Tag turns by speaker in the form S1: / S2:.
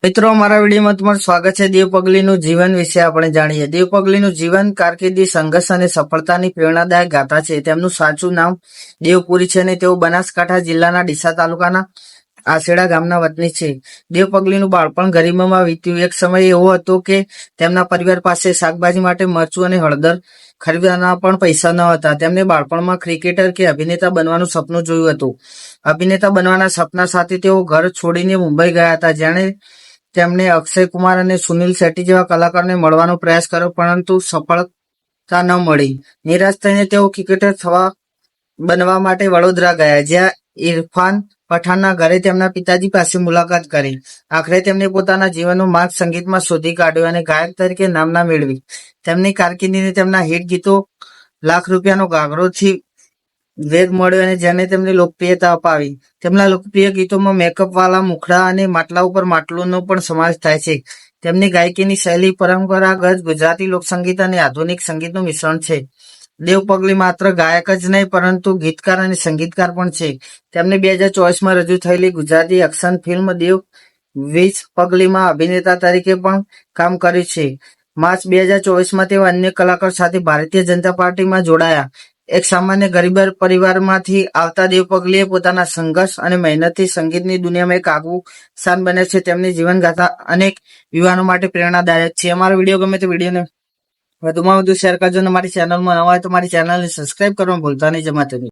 S1: મિત્રો, અમારા વિડીયોમાં તમારું સ્વાગત છે. દેવ પગલીનું જીવન વિશે આપણે જાણીએ. દેવ પગલીનું જીવન, કારકિર્દી, સંઘર્ષ અને સફળતાની પ્રેરણાદાયક ગાથા છે. તેમનું સાચું નામ દેવપુરી છે અને તેઓ બનાસકાંઠા જિલ્લાના ડીસા તાલુકાના આસેડા ગામના વતની છે. દેવ પગલીનું બાળપણ ગરીબીમાં વીત્યું. એક સમય એવો હતો કે તેમના પરિવાર પાસે શાકભાજી માટે મરચું અને હળદર ખરીદવાના પણ પૈસા ન હતા. તેમને બાળપણમાં ક્રિકેટર કે અભિનેતા બનવાનું સપનું જોયું હતું. અભિનેતા બનવાના સપના સાથે તેઓ ઘર છોડીને મુંબઈ ગયા હતા, જેણે તેમણે અક્ષય કુમાર અને સુનિલ શેટ્ટી જેવા કલાકારોને મળવાનો પ્રયાસ કર્યો, પરંતુ સફળતા ન મળી. નિરાશ થઈને તેઓ ક્રિકેટર બનવા માટે વડોદરા ગયા, જ્યાં ઇરફાન પઠાણના ઘરે તેમના પિતાજી પાસે મુલાકાત કરી. આખરે તેમને પોતાના જીવનનો માર્ગ સંગીતમાં શોધી કાઢ્યો અને ગાયક તરીકે નામના મેળવી. તેમની કારકિર્દીને તેમના હિટ ગીતો લાખ રૂપિયાનો ઘાઘરોથી વેગ મળ્યો અને જેને તેમને લોકપ્રિયતા અપાવી. તેમના લોકપ્રિય ગીતોમાં મેકઅપ વાલા, મુખડા અને માટલા ઉપર માટલુંનો પણ સમાવેશ થાય છે. તેમની ગાયકીની શૈલી પરંપરાગત ગુજરાતી લોકસંગીત અને આધુનિક સંગીતનું મિશ્રણ છે. દેવ પગલી માત્ર ગાયક જ નહીં, પરંતુ ગીતકાર અને સંગીતકાર પણ છે. તેમને 2024માં રજૂ થયેલી ગુજરાતી એક્શન ફિલ્મ દેવ 20 પગલીમાં અભિનેતા તરીકે પણ કામ કર્યું છે. માર્ચ 2024માં તેઓ અન્ય કલાકારો સાથે ભારતીય જનતા પાર્ટીમાં જોડાયા. એક સામાન્ય ગરીબ પરિવારમાંથી આવતા દેવ પગલીએ પોતાના સંઘર્ષ અને મહેનતથી સંગીતની દુનિયામાં એક આગવું સ્થાન બને છે. તેમની જીવનગાથા અનેક યુવાનો માટે પ્રેરણાદાયક છે. અમારો વિડીયો ગમે તો વિડીયોને વધુમાં વધુ શેર કરજો અને મારી ચેનલમાં નવા હોય તો મારી ચેનલને સબસ્ક્રાઇબ કરવાનું ભૂલતા નહીં. જય માતાજી.